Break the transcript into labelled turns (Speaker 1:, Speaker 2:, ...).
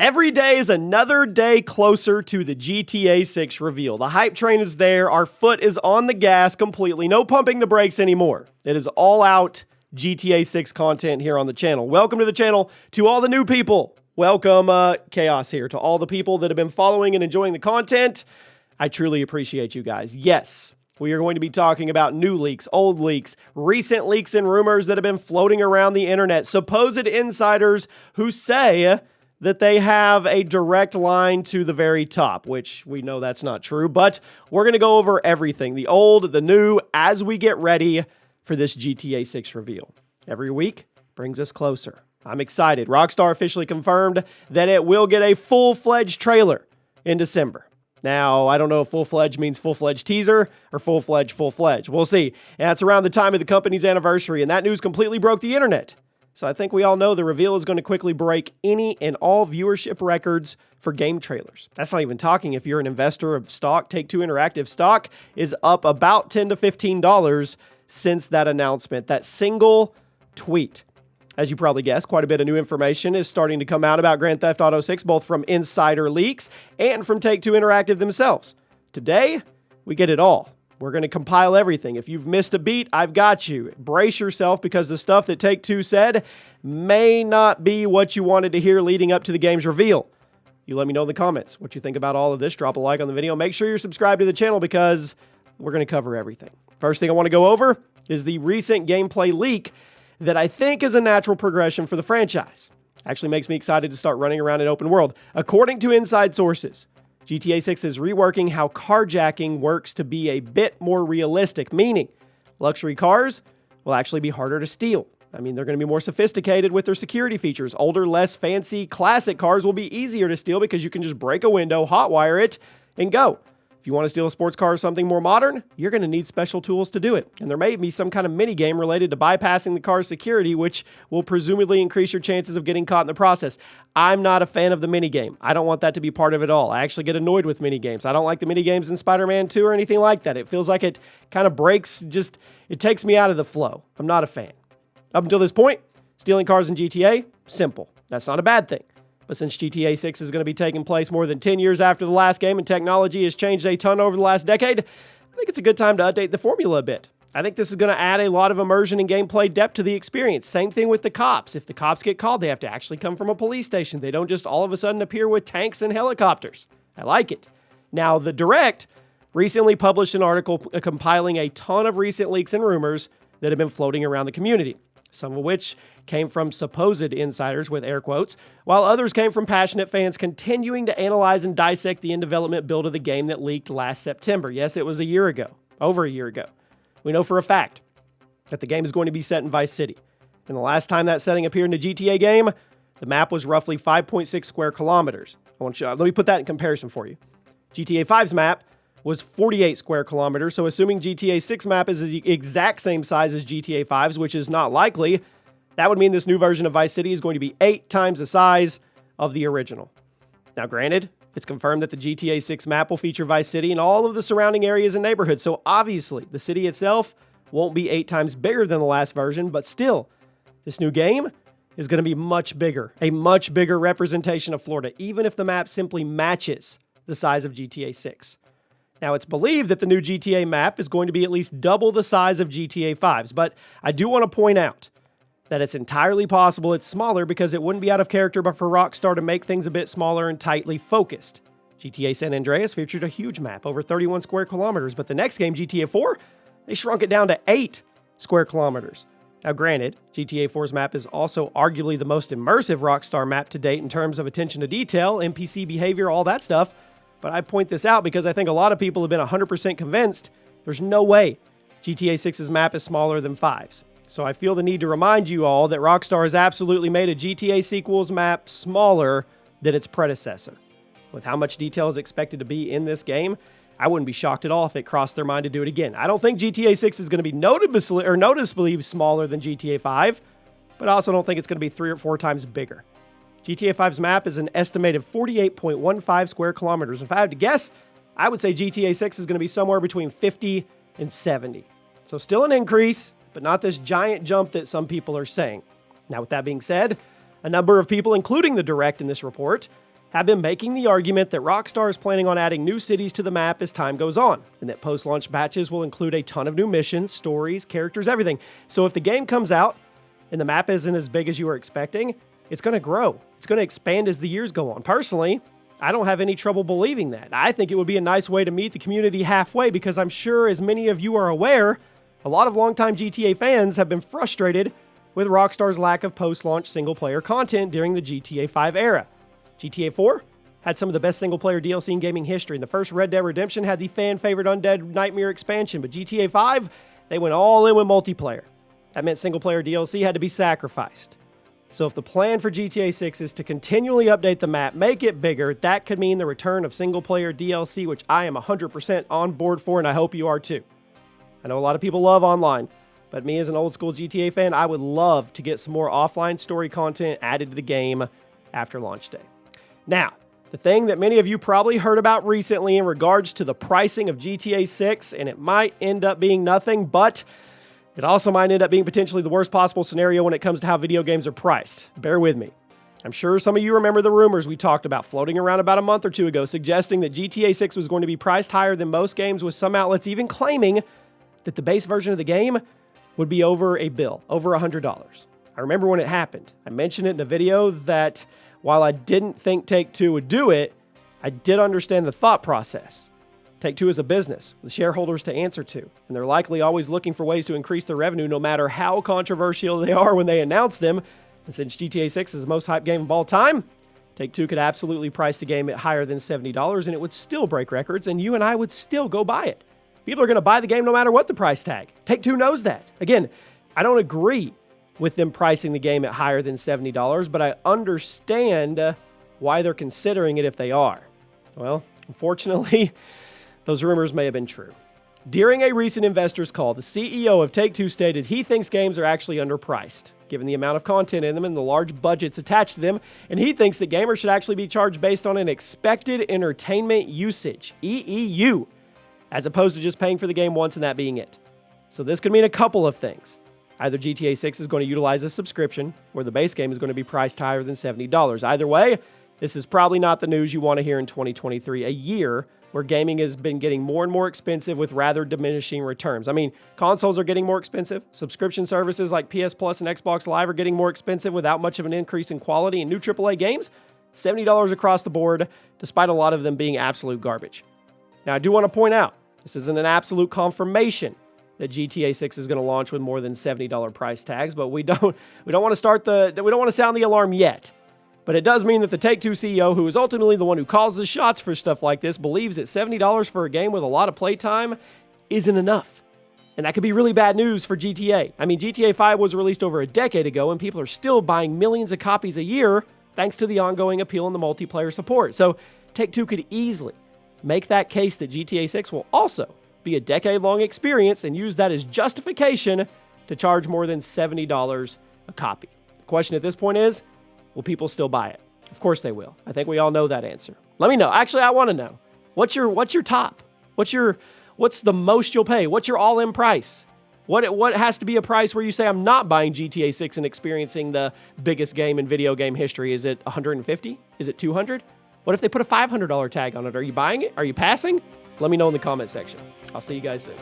Speaker 1: Every day is another day closer to the GTA 6 reveal. The hype train is there. Our foot is on the gas completely. No pumping the brakes anymore. It is all out GTA 6 content here on the channel. Welcome to the channel to all the new people. Welcome, Chaos here. To all the people that have been following and enjoying the content, I truly appreciate you guys. Yes, we are going to be talking about new leaks, old leaks, recent leaks and rumors that have been floating around the internet. Supposed insiders who say that they have a direct line to the very top, which we know that's not true, but we're going to go over everything, the old, the new, as we get ready for this GTA 6 reveal. Every week brings us closer. I'm excited. Rockstar officially confirmed that it will get a full-fledged trailer in December. Now, I don't know if full-fledged means full-fledged teaser or full-fledged. We'll see. And that's around the time of the company's anniversary, and that news completely broke the internet. So I think we all know the reveal is going to quickly break any and all viewership records for game trailers. That's not even talking if you're an investor of stock. Take-Two Interactive stock is up about $10 to $15 since that announcement, that single tweet. As you probably guessed, quite a bit of new information is starting to come out about Grand Theft Auto 6, both from insider leaks and from Take-Two Interactive themselves. Today, we get it all. We're going to compile everything. If you've missed a beat, I've got you. Brace yourself because the stuff that Take-Two said may not be what you wanted to hear leading up to the game's reveal. You let me know in the comments what you think about all of this. Drop a like on the video. Make sure you're subscribed to the channel because we're going to cover everything. First thing I want to go over is the recent gameplay leak that I think is a natural progression for the franchise. Actually makes me excited to start running around in open world. According to inside sources, GTA 6 is reworking how carjacking works to be a bit more realistic, meaning luxury cars will actually be harder to steal. I mean, they're going to be more sophisticated with their security features. Older, less fancy, classic cars will be easier to steal because you can just break a window, hotwire it, and go. If you want to steal a sports car or something more modern, you're going to need special tools to do it. And there may be some kind of mini game related to bypassing the car's security, which will presumably increase your chances of getting caught in the process. I'm not a fan of the mini game. I don't want that to be part of it all. I actually get annoyed with mini games. I don't like the mini games in Spider-Man 2 or anything like that. It feels like it kind of breaks, it takes me out of the flow. I'm not a fan. Up until this point, stealing cars in GTA, simple. That's not a bad thing. But since GTA 6 is going to be taking place more than 10 years after the last game and technology has changed a ton over the last decade, I think it's a good time to update the formula a bit. I think this is going to add a lot of immersion and gameplay depth to the experience. Same thing with the cops. If the cops get called, they have to actually come from a police station. They don't just all of a sudden appear with tanks and helicopters. I like it. Now, The Direct recently published an article compiling a ton of recent leaks and rumors that have been floating around the community, some of which came from supposed insiders with air quotes, while others came from passionate fans continuing to analyze and dissect the in-development build of the game that leaked last September. Yes, it was a year ago, over a year ago. We know for a fact that the game is going to be set in Vice City. And the last time that setting appeared in a GTA game, the map was roughly 5.6 square kilometers. Let me put that in comparison for you. GTA 5's map was 48 square kilometers, so assuming GTA 6 map is the exact same size as GTA 5's, which is not likely, that would mean this new version of Vice City is going to be 8 times the size of the original. Now, granted, it's confirmed that the GTA 6 map will feature Vice City and all of the surrounding areas and neighborhoods, so obviously the city itself won't be 8 times bigger than the last version, but still, this new game is going to be much bigger, a much bigger representation of Florida, even if the map simply matches the size of GTA 6. Now, it's believed that the new GTA map is going to be at least double the size of GTA 5's, but I do want to point out that it's entirely possible it's smaller because it wouldn't be out of character but for Rockstar to make things a bit smaller and tightly focused. GTA San Andreas featured a huge map, over 31 square kilometers, but the next game, GTA 4, they shrunk it down to 8 square kilometers. Now, granted, GTA 4's map is also arguably the most immersive Rockstar map to date in terms of attention to detail, NPC behavior, all that stuff, but I point this out because I think a lot of people have been 100% convinced there's no way GTA 6's map is smaller than 5's. So I feel the need to remind you all that Rockstar has absolutely made a GTA sequel's map smaller than its predecessor. With how much detail is expected to be in this game, I wouldn't be shocked at all if it crossed their mind to do it again. I don't think GTA 6 is going to be noticeably smaller than GTA 5, but I also don't think it's going to be 3 or 4 times bigger. GTA 5's map is an estimated 48.15 square kilometers. If I had to guess, I would say GTA 6 is going to be somewhere between 50 and 70. So still an increase, but not this giant jump that some people are saying. Now, with that being said, a number of people, including The Direct in this report, have been making the argument that Rockstar is planning on adding new cities to the map as time goes on, and that post-launch patches will include a ton of new missions, stories, characters, everything. So if the game comes out and the map isn't as big as you were expecting, it's going to grow. It's going to expand as the years go on. Personally, I don't have any trouble believing that. I think it would be a nice way to meet the community halfway, because I'm sure, as many of you are aware, a lot of longtime GTA fans have been frustrated with Rockstar's lack of post-launch single-player content during the GTA 5 era. GTA 4 had some of the best single-player DLC in gaming history, and the first Red Dead Redemption had the fan-favorite Undead Nightmare expansion, but GTA 5, they went all in with multiplayer. That meant single-player DLC had to be sacrificed. So if the plan for GTA 6 is to continually update the map, make it bigger, that could mean the return of single-player DLC, which I am 100% on board for, and I hope you are too. I know a lot of people love online, but me as an old-school GTA fan, I would love to get some more offline story content added to the game after launch day. Now, the thing that many of you probably heard about recently in regards to the pricing of GTA 6, and it might end up being nothing, but it also might end up being potentially the worst possible scenario when it comes to how video games are priced. Bear with me. I'm sure some of you remember the rumors we talked about floating around about a month or two ago, suggesting that GTA 6 was going to be priced higher than most games, with some outlets even claiming that the base version of the game would be over $100. I remember when it happened. I mentioned it in a video that while I didn't think Take-Two would do it, I did understand the thought process. Take-Two is a business with shareholders to answer to, and they're likely always looking for ways to increase their revenue no matter how controversial they are when they announce them. And since GTA 6 is the most hyped game of all time, Take-Two could absolutely price the game at higher than $70, and it would still break records, and you and I would still go buy it. People are going to buy the game no matter what the price tag. Take-Two knows that. Again, I don't agree with them pricing the game at higher than $70, but I understand why they're considering it if they are. Well, unfortunately, those rumors may have been true. During a recent investors call, the CEO of Take-Two stated he thinks games are actually underpriced, given the amount of content in them and the large budgets attached to them, and he thinks that gamers should actually be charged based on an expected entertainment usage, EEU, as opposed to just paying for the game once and that being it. So this could mean a couple of things. Either GTA 6 is going to utilize a subscription, or the base game is going to be priced higher than $70. Either way, this is probably not the news you want to hear in 2023, a year where gaming has been getting more and more expensive with rather diminishing returns. I mean, consoles are getting more expensive. Subscription services like PS Plus and Xbox Live are getting more expensive without much of an increase in quality. And new AAA games, $70 across the board, despite a lot of them being absolute garbage. Now, I do want to point out, this isn't an absolute confirmation that GTA 6 is going to launch with more than $70 price tags, but we don't want to sound the alarm yet. But it does mean that the Take-Two CEO, who is ultimately the one who calls the shots for stuff like this, believes that $70 for a game with a lot of playtime isn't enough. And that could be really bad news for GTA. I mean, GTA 5 was released over a decade ago, and people are still buying millions of copies a year thanks to the ongoing appeal and the multiplayer support. So Take-Two could easily make that case that GTA 6 will also be a decade-long experience and use that as justification to charge more than $70 a copy. The question at this point is, will people still buy it? Of course they will. I think we all know that answer. Let me know. Actually, I want to know. What's your top? What's the most you'll pay? What's your all-in price? What has to be a price where you say, I'm not buying GTA 6 and experiencing the biggest game in video game history? Is it $150? Is it $200? What if they put a $500 tag on it? Are you buying it? Are you passing? Let me know in the comment section. I'll see you guys soon.